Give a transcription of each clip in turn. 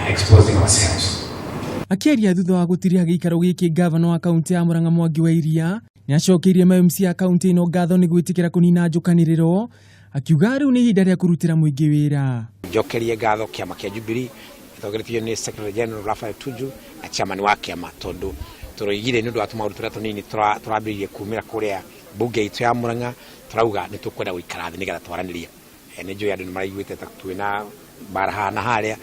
exposing ourselves. Akiaria thutha wa gutiria giikaro giki gavana wa kaunti ya Murang'a Mwangi wa Iria ni acokirie MMC ya kaunti ino ngatho ni gwitikira kunina njukaniriro akiuga riu ni ihinda ria kurutira muingi wira. Njokerie ngatho kiama kia Jubilee gitogeretio ni Secretary General Raphael Tuju na chairman wa kiama tondu turoigire ni ndu atuma urutura tunini turabirie kumira kuria bunge itu ya Murang'a turauga ni tukwenda guikara thi nigetha twaranirie ni njo yandu ni maraiguite ta twina bara na haria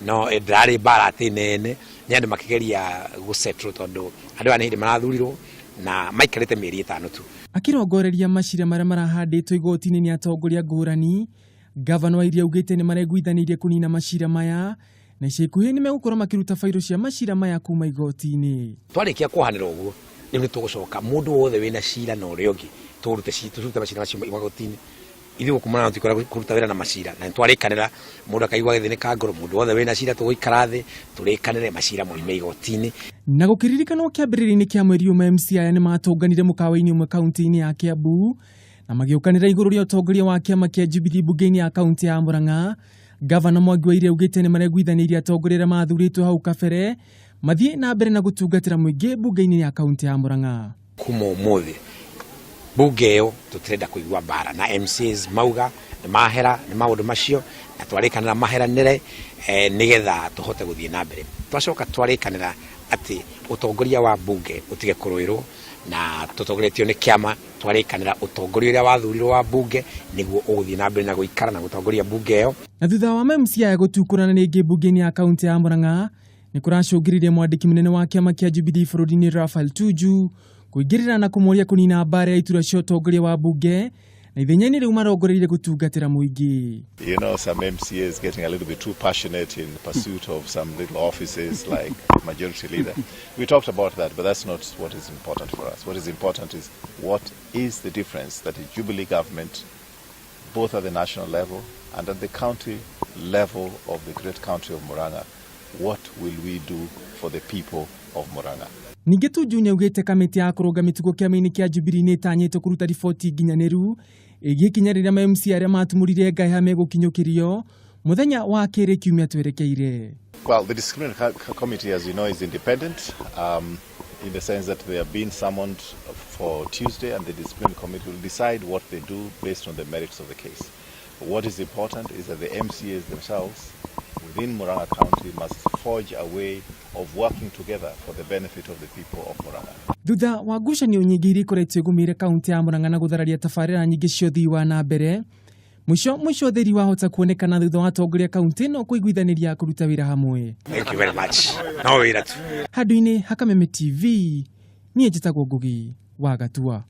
no edrari bara atinene ni andu makigeria gusettle tondu andu ani hindi marathurirwo na maikarite mieri 5 tu. Akirongoreria macira maria marahanditwo igoti-ini ni atongoria ngurani, gavana wa Iria ugite ni mareguithanirie kunina macira maya na icekuhi ni megukorwo makiruta fairo cia macira maya kuma igoti-ini. Twarikia kuhanira uguo ni tugucoka mundu wothe wina cira na uria ungi turute macira macio igoti-ini ithu kumana tukora kuruta wira na macira na twarikanira mundu akaigwa githini ka ngoro mundu wothe wina cira tuguikara thi turikanire macira moime igoti-ini. Na gukiririkanwo kiambiriria-ini kia mweri umwe MCI aya ni matonganire mukawa-ini umwe kaunti-ini ya Kiambu na magiukanira iguru ria utongoria wa kiama kia Jubilee bunge-ini ya kaunti ya Murang'a. Gavana Mwangi wa Iria ugite ni mareguithanirie atongoria mathuritwo hau kabere mathie na mbere na gutungatira muingi bunge-ini ya kaunti ya Murang'a. Kuma umuthi bunge yo tutirenda kuigua bara na MCs mauga ni mahera ni maundu macio na twarikanira maheranire nigetha tuhote guthie na mbere. Twacoka twarikanira ati utongoria wa bunge utige kuruirwo na tutongoretio ni kiama twarikanira utongoria uria wathurirwo wa bunge niguo uguthie na mbere na guikara na gutongoria bunge yo. Na thutha wa MMC aya gutukurana ningi bunge-ini ya kaunti ya Murang'a ni kuracungiririe mwandiki munene wa kiama kia Jubilee bururi-ini Raphael Tuju kuingirira na kumuria kunina mbara ya itura cia utongoria wa bunge na ithenya-ini riu marongoreire gutungatira muingi. You know, some MCAs getting a little bit too passionate in pursuit of some little offices like majority leader. We talked about that, but that's not what is important for us. What is important is what is the difference that the Jubilee government, both at the national level and at the county level of the great county of Murang'a, what will we do for the people of Murang'a? Ningi Tuju niaugite kamiti ya kurunga mitugo kiama-ini kia Jubilee ni itanyite kuruta riboti nginyaniru igie ikinya riria MMC aria matumurire ngaiha megukinyukirio muthenya wa kiri kiumia twerekeire. Well, the disciplinary committee, as you know, is independent in the sense that they have been summoned for Tuesday, and the disciplinary committee will decide what they do based on the merits of the case. What is important is that the MCAs themselves within Murang'a County must forge a way of working together for the benefit of the people of Murang'a. Thutha wa ngucanio nyingi iria ikoretwo igumire kaunti ya Murang'a na guthararia tabarĩra nyingi cia ũthii wa na mbere, mwisho ũtheri wahota kuonekana thutha wa atongoria kaunti ĩno kũiguithaniria kũruta wĩra hamwe. Thank you very much. No wĩra tu. Handũ-inĩ ha Kameme TV, niĩ njĩtagwo Ngugi wa Gatua.